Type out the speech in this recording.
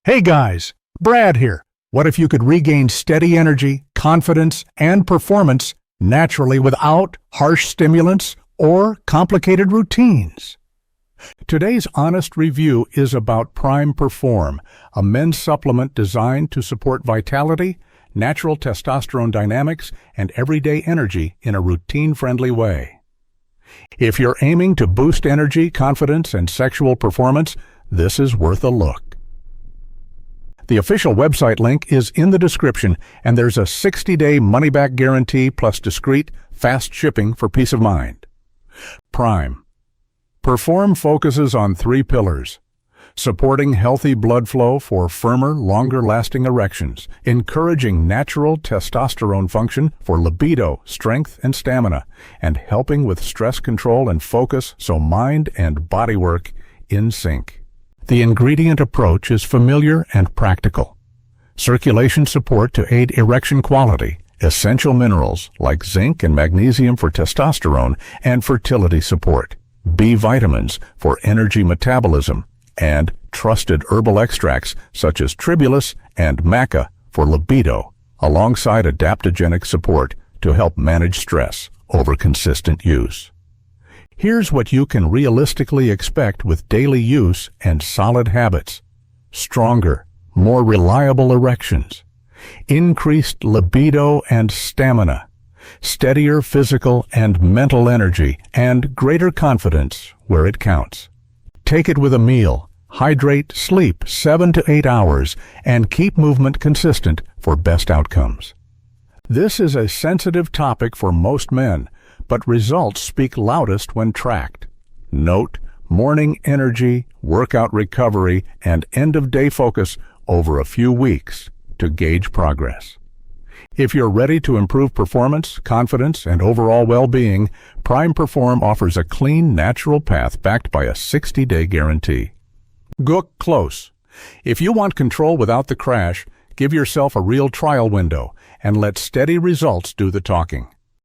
Hey guys, Brad here. What if you could regain steady energy, confidence, and performance naturally without harsh stimulants or complicated routines? Today's honest review is about Prime Perform, a men's supplement designed to support vitality, natural testosterone dynamics, and everyday energy in a routine-friendly way. If you're aiming to boost energy, confidence, and sexual performance, this is worth a look. The official website link is in the description, and there's a 60-day money-back guarantee plus discreet, fast shipping for peace of mind. Prime Perform focuses on 3 pillars: supporting healthy blood flow for firmer, longer-lasting erections, encouraging natural testosterone function for libido, strength, and stamina, and helping with stress control and focus so mind and body work in sync. The ingredient approach is familiar and practical. Circulation support to aid erection quality, essential minerals like zinc and magnesium for testosterone and fertility support, B vitamins for energy metabolism, and trusted herbal extracts such as tribulus and maca for libido, alongside adaptogenic support to help manage stress over consistent use. Here's what you can realistically expect with daily use and solid habits: stronger, more reliable erections, increased libido and stamina, steadier physical and mental energy, and greater confidence where it counts. Take it with a meal, hydrate, sleep 7 to 8 hours, and keep movement consistent for best outcomes. This is a sensitive topic for most men, but results speak loudest when tracked. Note morning energy, workout recovery, and end-of-day focus over a few weeks to gauge progress. If you're ready to improve performance, confidence, and overall well-being, Prime Perform offers a clean, natural path backed by a 60-day guarantee. Look close. If you want control without the crash, give yourself a real trial window and let steady results do the talking.